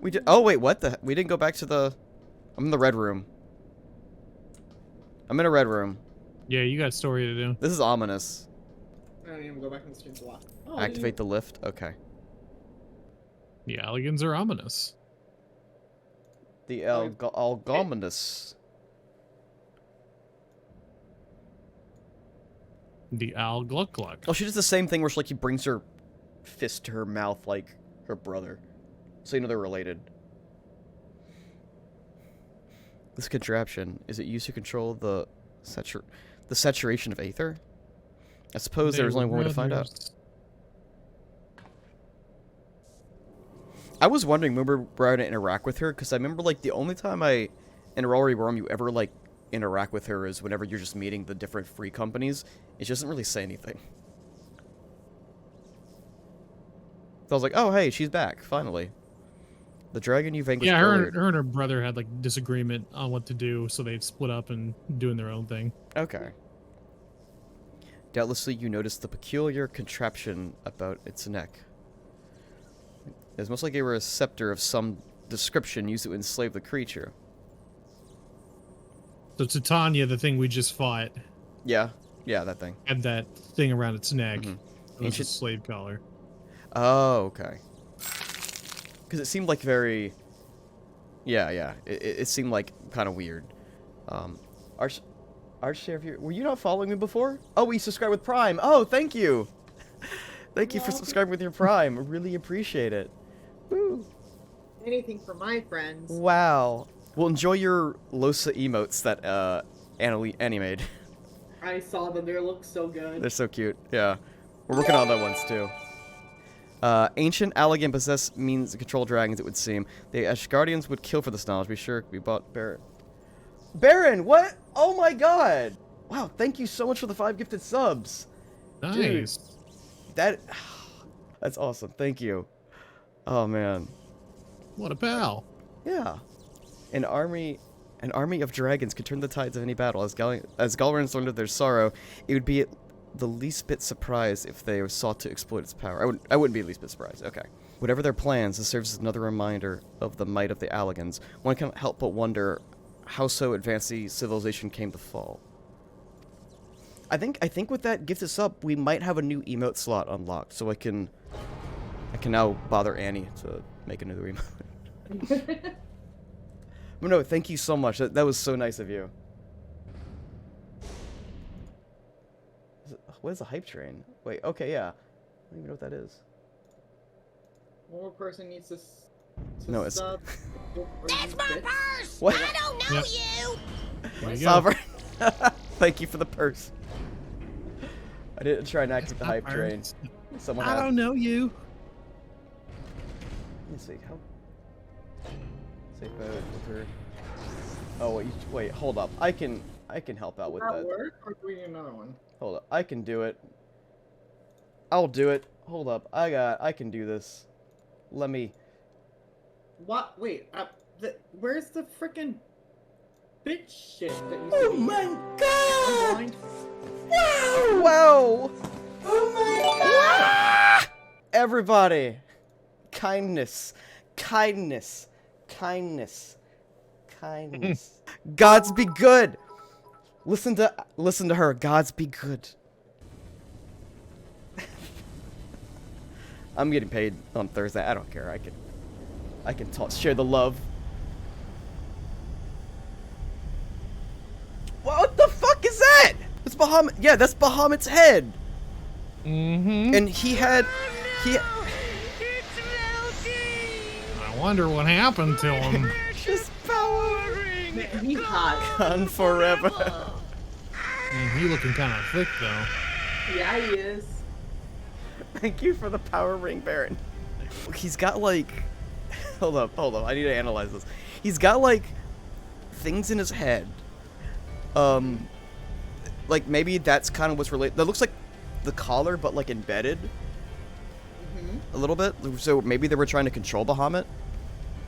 We did. Oh wait, what the? We didn't go back to the. I'm in the red room. I'm in a red room. Yeah, you got a story to do. This is ominous. I don't even go back in the stream to watch. Oh, Activate the lift. Okay. The Alligans are ominous. The Algominous. The Al Gluck Gluck. Oh, she does the same thing where she brings her fist to her mouth like her brother. So you know they're related. This contraption, is it used to control the saturation of aether? I suppose there's only one way to find out. I was wondering when we were going to interact with her, because I remember, like, the only time in Aurora Realm you ever, like, interact with her is whenever you're just meeting the different free companies. It doesn't really say anything. So I was like, oh, hey, she's back, finally. The dragon you vanquished earlier. Her and her brother had, like, disagreement on what to do, so they split up and doing their own thing. Okay. Doubtlessly, you noticed the peculiar contraption about its neck. It's most like a receptor of some description used to enslave the creature. So Titania, the thing we just fought. Yeah, that thing. Had that thing around its neck. Mm-hmm. It was a slave collar. Oh, okay. Because it seemed like very... Yeah. It seemed like kind of weird. Archsheriff, were you not following me before? Oh, we subscribed with Prime. Oh, thank you. Thank you for subscribing with your Prime. I really appreciate it. Woo. Anything for my friends. Wow. Well, enjoy your Losa emotes that Annie made. I saw them. They look so good. They're so cute. Yeah. We're working on other ones, too. Ancient Allagan possess means to control dragons, it would seem. The Ashgardians would kill for this knowledge. Be sure we bought Baron. Baron, what? Oh my god! Wow, thank you so much for the 5 gifted subs. Nice. Dude, that's awesome. Thank you. Oh man. What a pal. Yeah. An army of dragons could turn the tides of any battle. As Galrans learned of their sorrow, it would be the least bit surprised if they sought to exploit its power. I wouldn't be the least bit surprised. Okay. Whatever their plans, this serves as another reminder of the might of the Alligans. One can't help but wonder how so advanced the civilization came to fall. I think with that gifted sub, we might have a new emote slot unlocked, so I can now bother Annie to make another emote. But no, thank you so much. That was so nice of you. What is a hype train? Wait, okay, yeah. I don't even know what that is. One more person needs to no, it's... sub. That's my purse! What? I don't know you! There you go. Sovereign. Thank you for the purse. I didn't try and activate the hype train. Someone I don't know you. Let me see. How... Safe boat with her. Oh, wait, hold up. I can help out with that. Does that work, or do we need another one? Hold up. I can do it. I'll do it. Hold up. I can do this. Let me... What? Wait, where's the frickin' bitch shit that you Oh see? my god! Blind? Wow! Wow! Oh my god! Everybody! Kindness. Kindness. Kindness. Kindness. Gods be good! Listen to her. Gods be good. I'm getting paid on Thursday. I don't care. I can share the love. What the fuck is that? It's Bahamut. Yeah, that's Bahamut's head. Mm-hmm. And he had... I wonder what happened to him. Just powering. Man, he's hot. Gone forever. Man, he looking kind of thick, though. Yeah, he is. Thank you for the power ring, Baron. He's got, like... Hold up. I need to analyze this. He's got, like, things in his head. Like, maybe that's kind of what's related. That looks like the collar, but, like, embedded. A little bit. So maybe they were trying to control Bahamut.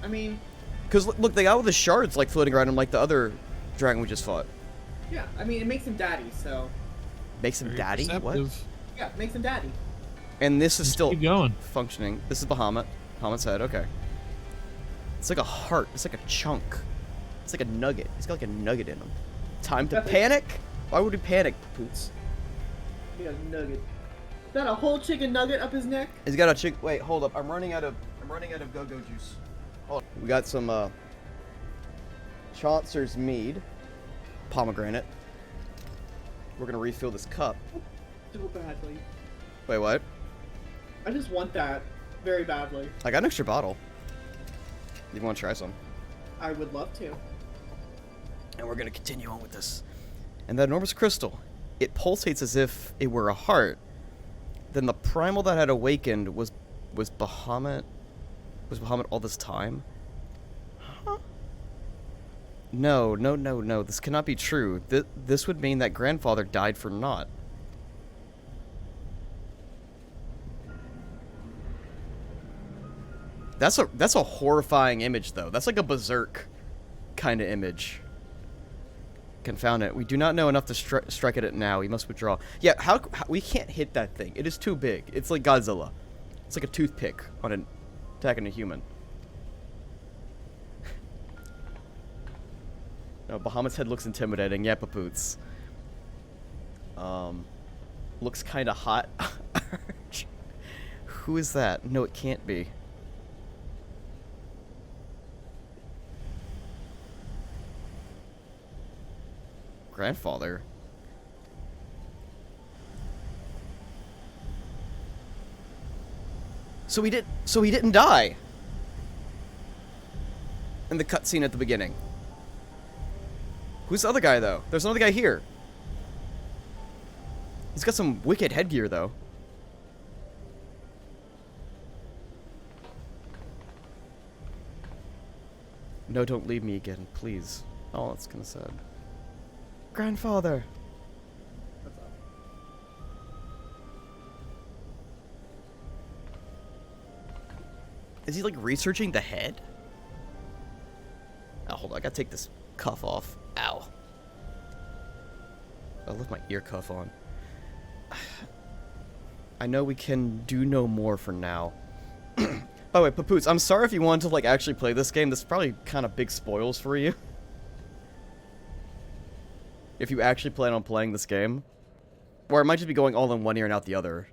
I mean... Because, look, they got all the shards, like, floating around him like the other dragon we just fought. Yeah, I mean, it makes him daddy, so... Makes him Very daddy? perceptive. What? Yeah, it makes him daddy. And this is still Keep going. functioning. This is Bahamut. Bahamut's head, okay. It's like a heart. It's like a chunk. It's like a nugget. He's got like a nugget in him. Time to panic? Why would he panic, Poots? He got a nugget. Is that a whole chicken nugget up his neck? He's got a chick. Wait, hold up. I'm running out of go-go juice. Hold on. We got some Chaucer's mead, pomegranate. We're gonna refill this cup. So badly. Wait, what? I just want that very badly. I got an extra bottle. You want to try some? I would love to. And we're gonna continue on with this. And that enormous crystal, it pulsates as if it were a heart. Then the primal that had awakened was Bahamut. Was Bahamut all this time? Huh? No. This cannot be true. This would mean that grandfather died for naught. That's a horrifying image, though. That's like a berserk kind of image. Confound it. We do not know enough to strike at it now. We must withdraw. Yeah, how we can't hit that thing. It is too big. It's like Godzilla. It's like a toothpick on an attacking a human. No, Bahamut's head looks intimidating. Yeah, Papoots. Looks kind of hot. Who is that? No, it can't be. Grandfather. So he didn't die. In the cutscene at the beginning. Who's the other guy though? There's another guy here. He's got some wicked headgear though. No, don't leave me again, please. Oh, that's kinda sad. Grandfather. What's up? Is he like researching the head? Oh, hold on, I gotta take this cuff off. Ow. I left my ear cuff on. I know we can do no more for now. By the way, Papoots, I'm sorry if you wanted to like actually play this game. This is probably kind of big spoils for you. If you actually plan on playing this game. Or it might just be going all in one ear and out the other.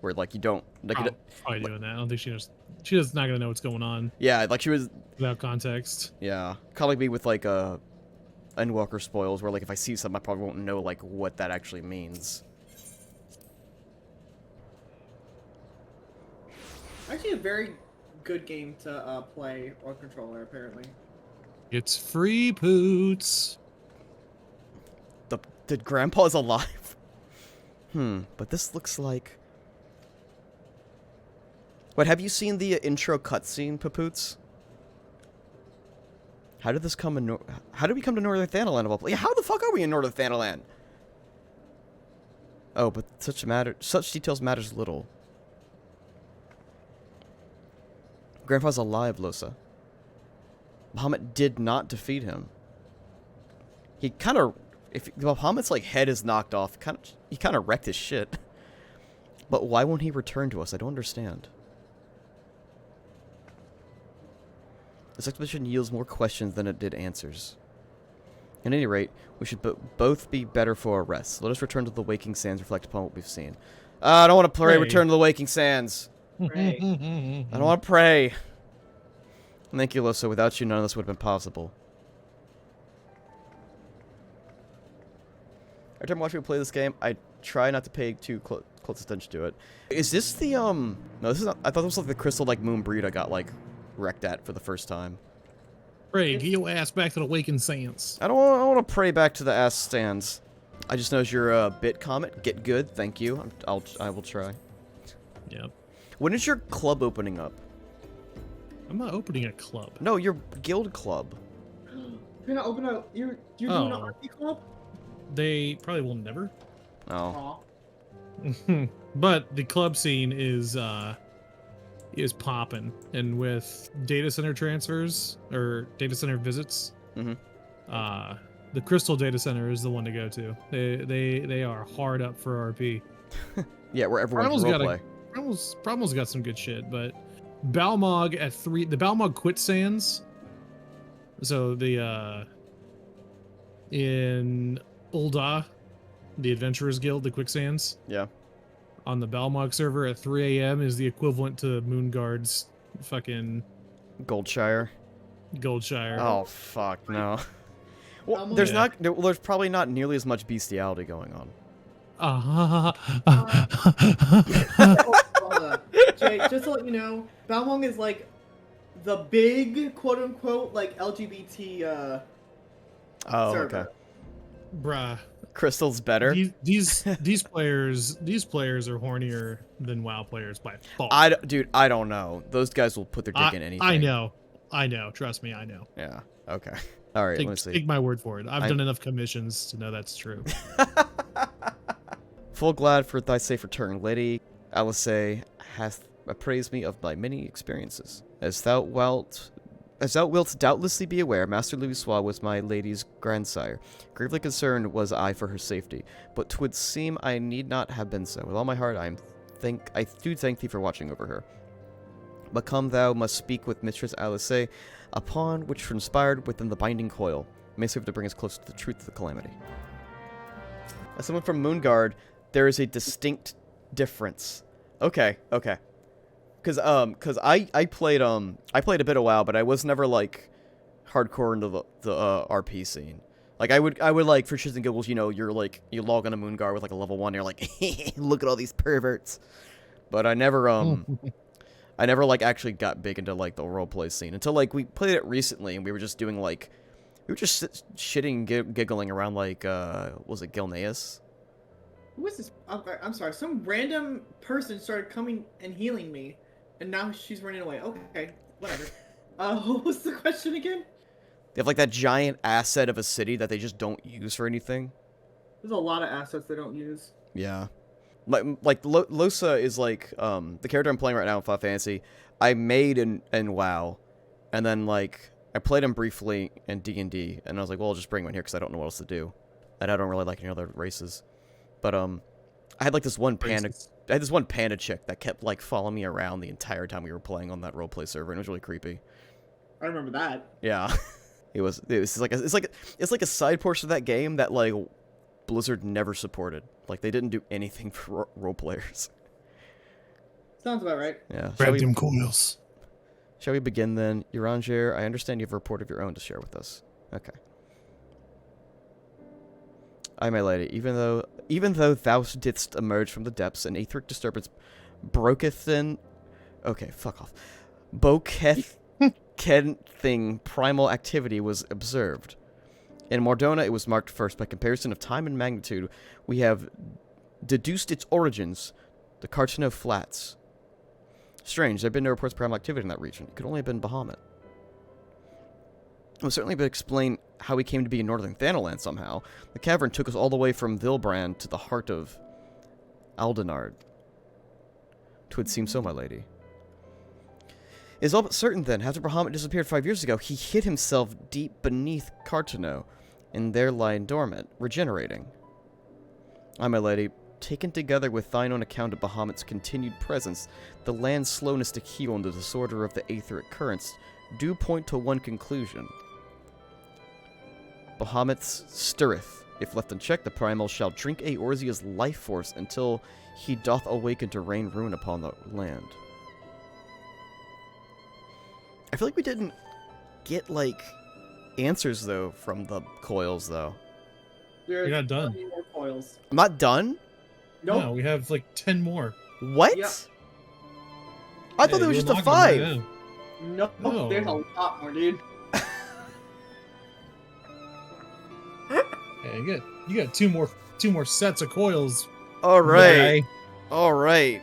Where like you don't like Oh, probably doing that. I don't think she's not gonna know what's going on yeah, like she was without context. yeah. Kinda like me with like Endwalker spoils where like if I see something I probably won't know like what that actually means. Actually, a very good game to play on controller, apparently. It's free, Poots. Did Grandpa's alive? But this looks like... Wait, have you seen the intro cutscene, Papoots? How did this come in... How did we come to Northern Thanalan of all places? Yeah, how the fuck are we in Northern Thanalan? Oh, but such details matters little. Grandpa's alive, Losa. Bahamut did not defeat him. He kind of... If Bahamut's like head is knocked off, he kind of wrecked his shit. But why won't he return to us? I don't understand. This expedition yields more questions than it did answers. At any rate, we should both be better for a rest. Let us return to the waking sands, reflect upon what we've seen. I don't want to pray. Return to the waking sands. Right. I don't want to pray. Thank you, Losa. Without you, none of this would have been possible. Every time I watch people play this game, I try not to pay too close attention to it. Is this the, No, this is not... I thought this was like the crystal, like, moon breed I got, like, wrecked at for the first time. Pray, get your ass back to the waking sands. I don't want to pray back to the ass stands. I just noticed your bit comment. Get good. Thank you. I will try. Yep. When is your club opening up? I'm not opening a club. No, your guild club. You're gonna open a... You're doing an RP club? They probably will never. Oh. Aw. But the club scene is popping, and with data center transfers or data center visits, the Crystal data center is the one to go to. They are hard up for RP. Yeah, where everyone can roleplay. Primal's got some good shit, but Balmog at 3, the Balmog Quit Sands So the in Ul'dah, the Adventurers Guild, the Quicksands, Yeah. on the Balmog server at 3 a.m. is the equivalent to Moonguard's fucking Goldshire. Goldshire. Oh fuck no. Well, Almost. there's Yeah. there's probably not nearly as much bestiality going on. Hold on. Jay, just to let you know, Balmong is like the big quote-unquote like LGBT Oh, server. okay. Bruh. Crystal's better. These players are hornier than WoW players by far. Dude, I don't know. Those guys will put their dick in anything. I know. Trust me, I know. Yeah. Okay. All right. Let me see. Take my word for it. I've done enough commissions to know that's true. Full glad for thy safe return, lady. Alisaie hath appraised me of my many experiences. As thou wilt doubtlessly be aware, Master Louisoix was my lady's grandsire. Gravely concerned was I for her safety, but 'twould seem I need not have been so. With all my heart, I do thank thee for watching over her. But come, thou must speak with Mistress Alisaie, upon which transpired within the binding coil. May serve to bring us close to the truth of the calamity. As someone from Moonguard, there is a distinct difference. Okay. Cause I played a bit of WoW, but I was never like hardcore into the RP scene. Like I would like for shits and giggles, you know, you log on a Moonguard with like a level 1, and you're like, look at all these perverts. But I never I never like actually got big into like the roleplay scene until like we played it recently, and we were just doing like shitting giggling around like was it Gilneas? Who is this? I'm sorry. Some random person started coming and healing me, and now she's running away. Okay, whatever. What was the question again? They have like that giant asset of a city that they just don't use for anything. There's a lot of assets they don't use. Yeah. Like Losa is like the character I'm playing right now in Final Fantasy. I made in WoW, and then like I played him briefly in D&D, and I was like, well, I'll just bring him in here because I don't know what else to do, and I don't really like any other races. But I had like this one panda chick that kept like following me around the entire time we were playing on that roleplay server, and it was really creepy. I remember that. Yeah, it was like it's like a side portion of that game that like Blizzard never supported. Like they didn't do anything for role players. Sounds about right. Yeah. Grab them coils. Shall we begin then? Uranger, I understand you have a report of your own to share with us. Okay. Aye, my lady, even though thou didst emerge from the depths, an etheric disturbance broketh in... Okay, fuck off. Boketh-thing primal activity was observed. In Mordona, it was marked first. By comparison of time and magnitude, we have deduced its origins, the Cartano Flats. Strange, there have been no reports of primal activity in that region. It could only have been Bahamut. It would certainly be explain how we came to be in northern Thanaland somehow. The cavern took us all the way from Vilbrand to the heart of Aldenard. 'Twould seem so, my lady. It is all but certain, then, after Bahamut disappeared 5 years ago, he hid himself deep beneath Cartano, and there lying dormant, regenerating. Aye, my lady, taken together with thine own account of Bahamut's continued presence, the land's slowness to heal and the disorder of the aetheric currents do point to one conclusion. Bahamut stirreth. If left unchecked, the primal shall drink Eorzea's life force until he doth awaken to rain ruin upon the land. I feel like we didn't get, like, answers, though, from the Coils, though. There's You're not done. plenty more coils. I'm not done? Nope. No, we have like 10 more. What? Yep. I thought there was you just a unlock them right 5. now. No, No. there's a lot more, dude. Yeah, you got two more sets of coils. Alright. guy. Alright.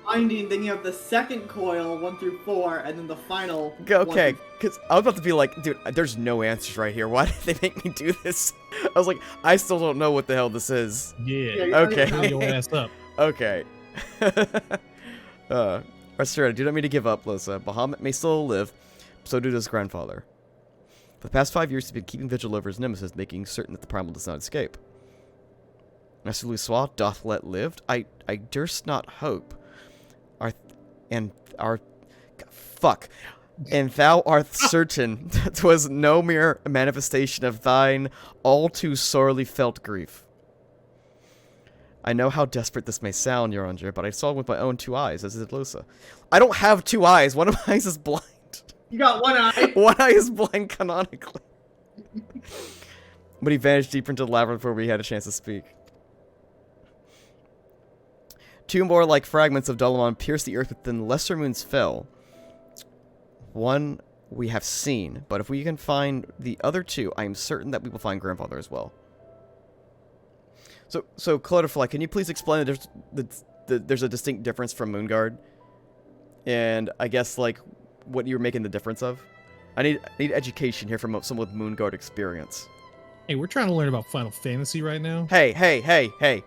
Finding, then you have the second coil, 1 through 4, and then the final. Okay, 1 through- because I was about to be like, dude, there's no answers right here. Why did they make me do this? I was like, I still don't know what the hell this is. Yeah. you're Okay. not Fill your ass up. Okay. Restorator, do not mean to give up, Losa. Bahamut may still live, so do his grandfather. For the past 5 years, he's been keeping vigil over his nemesis, making certain that the primal does not escape. Master Louisoix doth let lived. I durst not hope. Fuck. And thou art certain that 'twas no mere manifestation of thine all too sorely felt grief. I know how desperate this may sound, Your Honor, but I saw it with my own 2 eyes, as did Lusa. I don't have 2 eyes. One of my eyes is blind. You got 1 eye. One eye is blind canonically. But he vanished deeper into the labyrinth before we had a chance to speak. 2 more like fragments of Dolamon pierced the earth within lesser moons fell. 1 we have seen, but if we can find the other 2, I am certain that we will find Grandfather as well. So Clodifly, can you please explain that there's a distinct difference from Moonguard? And I guess, like, what you're making the difference of? I need education here from someone with Moonguard experience. Hey, we're trying to learn about Final Fantasy right now. Hey.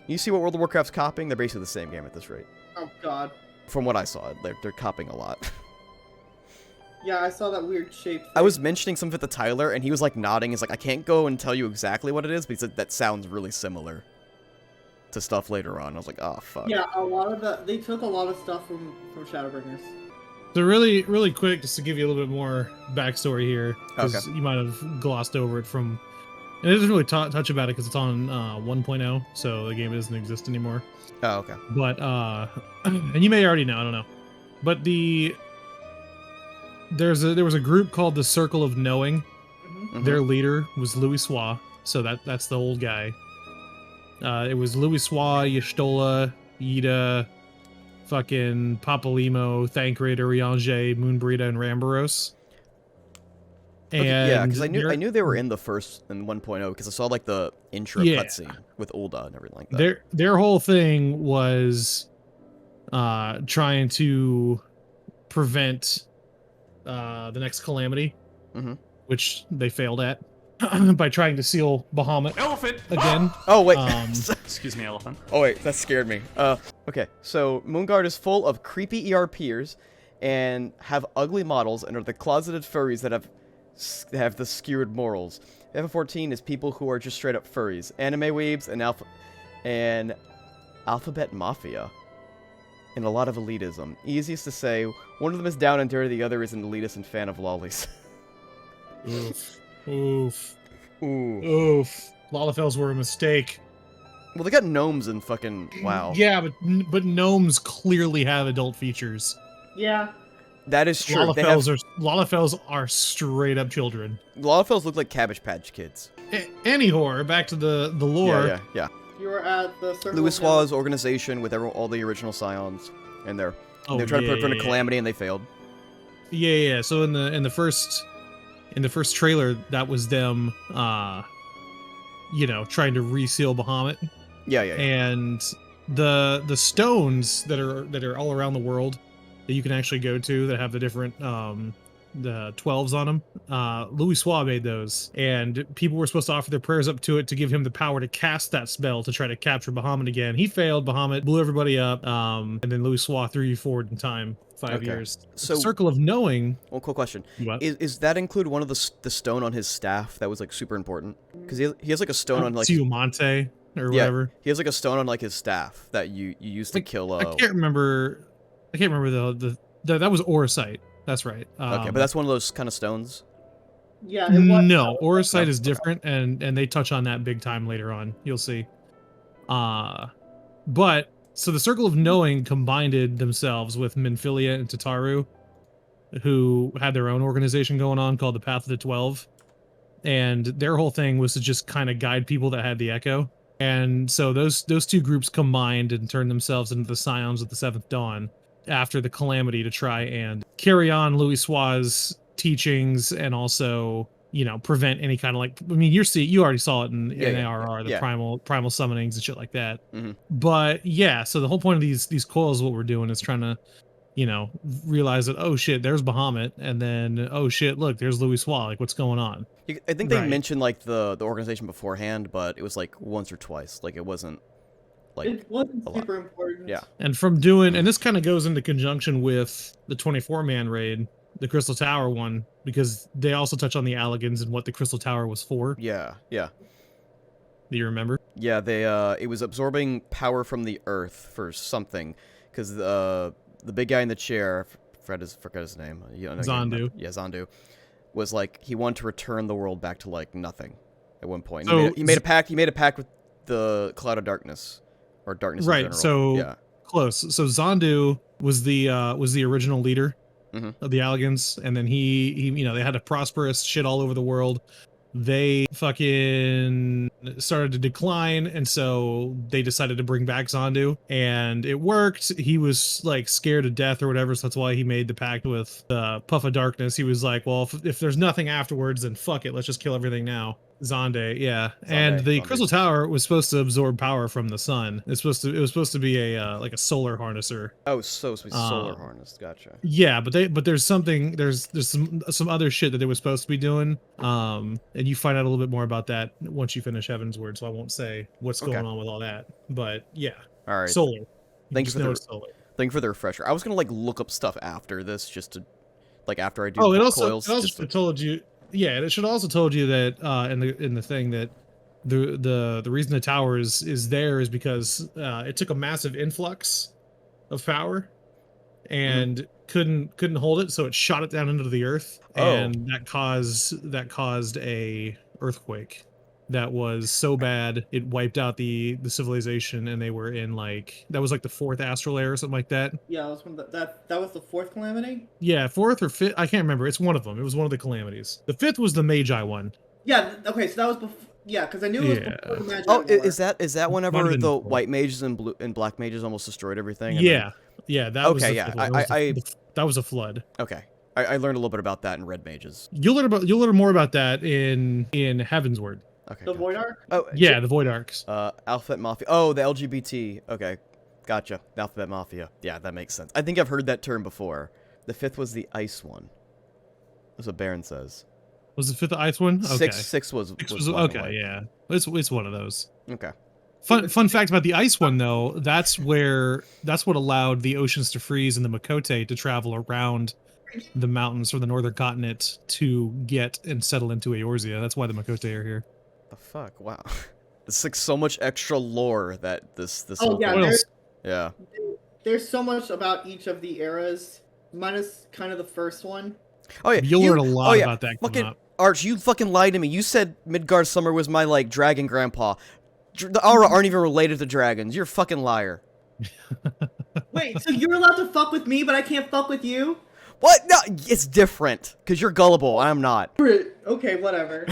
You see what World of Warcraft's copying? They're basically the same game at this rate. Oh god. From what I saw, they're copying a lot. Yeah, I saw that weird shape. I was mentioning something to Tyler, and he was like nodding. He's like, I can't go and tell you exactly what it is, but he said that sounds really similar to stuff later on. I was like, oh fuck. Yeah, a lot of they took a lot of stuff from Shadowbringers. So really quick, just to give you a little bit more backstory here, because Okay. you might have glossed over it from... And it doesn't really touch about it because it's on 1.0, so the game doesn't exist anymore. Oh, okay. But, and you may already know, I don't know. But there was a group called the Circle of Knowing. Mhm. Their leader was Louis Sois, so that's the old guy. It was Louis Sois, Y'shtola, Yida, fucking Papalimo, Thancred, Urianger, Moonbrita, and Rambaros. And Okay, yeah, because I knew they were in the first in 1.0 because I saw like the intro cutscene with Ulda and everything like that. Their whole thing was trying to prevent the next calamity, which they failed at by trying to seal Bahamut again. Oh wait, Excuse me, elephant. oh wait, that scared me. Okay, so Moonguard is full of creepy ERPers and have ugly models and are the closeted furries that have the skewered morals. FF14 is people who are just straight up furries, anime weebs, and alphabet mafia. And a lot of elitism. Easiest to say, one of them is down and dirty, the other is an elitist and fan of lollies. Oof. Ooh. Oof. Lalafels were a mistake. Well, they got gnomes and fucking... Wow. Yeah, but gnomes clearly have adult features. Yeah. That is true. Lalafels are straight up children. Lalafels look like Cabbage Patch Kids. Anyhow, back to the lore. Yeah. You were at the Circle Louis of Knowing. Sois' organization with all the original Scions, and they're Oh, trying to prevent a yeah. calamity, and they failed. Yeah. So in the first trailer, that was them, trying to reseal Bahamut. Yeah. And the stones that are all around the world that you can actually go to that have the different the 12s on them. Louis Sois made those, and people were supposed to offer their prayers up to it to give him the power to cast that spell to try to capture Bahamut again. He failed. Bahamut blew everybody up, and then Louis Sois threw you forward in time 5 years. So, Circle of Knowing. well, cool question. What? Is that include one of the stone on his staff that was like super important? Because he has like a stone on like Monte or whatever. he has like a stone on like his staff that you used to kill. I can't remember the that was Orosite. That's right. Okay, but that's one of those kind of stones. Yeah. It was, No, Orosite is different, and they touch on that big time later on. You'll see. But so the Circle of Knowing combined themselves with Minfilia and Tataru, who had their own organization going on called the Path of the 12, and their whole thing was to just kind of guide people that had the Echo. And so those two groups combined and turned themselves into the Scions of the Seventh Dawn after the calamity to try and carry on Louis Sois' teachings and also, prevent any kind of you already saw it in ARR, the primal summonings and shit like that. But yeah, so the whole point of these coils, what we're doing is trying to, realize that, oh shit, there's Bahamut, and then, oh shit, look, there's Louis Sois, like what's going on? I think they mentioned like the organization beforehand, but it was like once or twice. Like it wasn't like it wasn't super important. Yeah. And this kind of goes into conjunction with the 24-man raid, the Crystal Tower one, because they also touch on the Alligans and what the Crystal Tower was for. Yeah. Do you remember? Yeah, it was absorbing power from the earth for something, because the big guy in the chair, forgot his name. You know, Zondu. Yeah, Zondu. Was like he wanted to return the world back to like nothing at one point. So He made a pact with the Cloud of Darkness, or darkness in right. general. So yeah. close. So Zondu was the original leader of the Alligans, and then he you know, they had a prosperous shit all over the world. They fucking started to decline, and so they decided to bring back Zondu, and it worked. He was like scared to death or whatever, so that's why he made the pact with Puff of Darkness. He was like, well, if there's nothing afterwards, then fuck it, let's just kill everything now. Zonde, yeah. And the Crystal Tower was supposed to absorb power from the sun. It was supposed to be a like a solar harnesser. Oh, so it's solar harness. Gotcha. Yeah, but there's some other shit that they were supposed to be doing. And you find out a little bit more about that once you finish Heaven's Word, so I won't say what's going on with all that. But yeah. All right. Solar. Thank you for the refresher. I was gonna like look up stuff after this just to like after I do Coils. It also told you. Yeah, it should also told you that in the thing that the reason the tower is there is because it took a massive influx of power and couldn't hold it, so it shot it down into the earth, and that caused a earthquake that was so bad it wiped out the civilization, and they were in like, that was like the 4th astral layer or something like that. Yeah, that was that was the 4th calamity. Yeah, 4th or 5th, I can't remember. It's one of them. It was one of the calamities. The 5th was the Magi one. Yeah. Okay, so that was before. Yeah, because I knew it was before the Magi. Oh, is that whenever the white mages and blue and black mages almost destroyed everything? And yeah. That was that was a flood. Okay. I learned a little bit about that in Red Mages. You'll learn more about that in Heaven's Word. Okay. The Void Ark? Oh, yeah, the Void Arcs. Alphabet Mafia. Oh, the LGBT. Okay. Gotcha. The Alphabet Mafia. Yeah, that makes sense. I think I've heard that term before. The 5th was the ice one. That's what Baron says. Was the 5th the ice one? Okay. Six was okay, yeah. It's one of those. Okay. Fun fact about the ice one though, that's what allowed the oceans to freeze and the Makote to travel around the mountains from the northern continent to get and settle into Eorzea. That's why the Makote are here. The fuck? Wow. It's like so much extra lore that this Oh yeah, yeah. There's so much about each of the eras, minus kind of the first one. Oh yeah, you'll learn a lot about that coming up. Arch, you fucking lied to me. You said Midgard Summer was my like dragon grandpa. The Aura aren't even related to dragons. You're a fucking liar. Wait, so you're allowed to fuck with me, but I can't fuck with you? What? No, it's different. Because you're gullible. I'm not. Okay, whatever.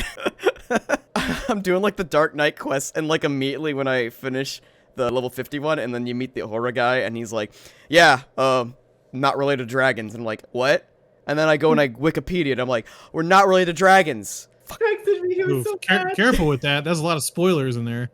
I'm doing like the Dark Knight quest, and like immediately when I finish the level 51, and then you meet the Aura guy, and he's like, yeah, not related to dragons. And I'm like, what? And then I go and I Wikipedia, and I'm like, we're not related to dragons. Texted me, he was so bad. Careful with that. There's a lot of spoilers in there.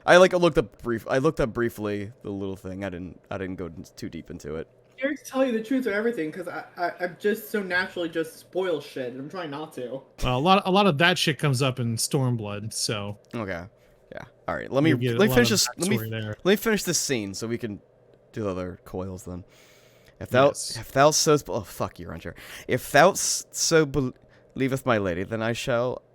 I looked up briefly the little thing. I didn't go too deep into it. I'm here to tell you the truth of everything, because I'm just so naturally just spoil shit, and I'm trying not to. Well, a lot of that shit comes up in Stormblood, so. Okay. Yeah. All right. Let me finish this. Let me finish this scene so we can do the other Coils then. If thou so oh fuck you, Ranger. If thou so believeth my lady, then I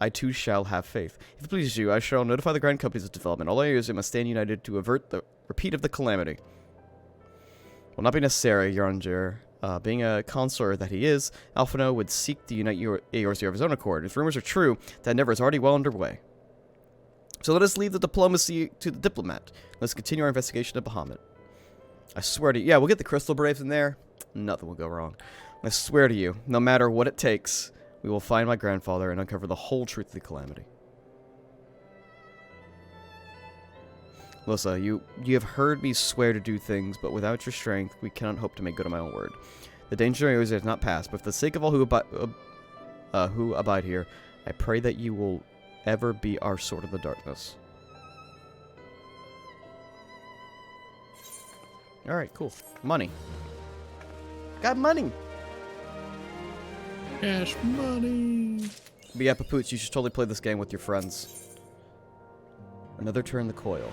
too shall have faith. If it pleases you, I shall notify the grand companies of development. All areas must stand united to avert the repeat of the calamity. Will not be necessary, Ranger. Being a consort that he is, Alphino would seek to unite Eorzea of his own accord. If rumors are true, that endeavor is already well underway. So let us leave the diplomacy to the diplomat. Let's continue our investigation of Bahamut. I swear to you, yeah, we'll get the Crystal Braves in there. Nothing will go wrong. I swear to you, no matter what it takes, we will find my grandfather and uncover the whole truth of the calamity. Lissa, you have heard me swear to do things, but without your strength, we cannot hope to make good on my own word. The danger of Eorzea has not passed, but for the sake of all who abide here, I pray that you will ever be our sword in the darkness. Alright, cool. Money. Got money! Cash money! But yeah, Papoots, you should totally play this game with your friends. Another turn the coil.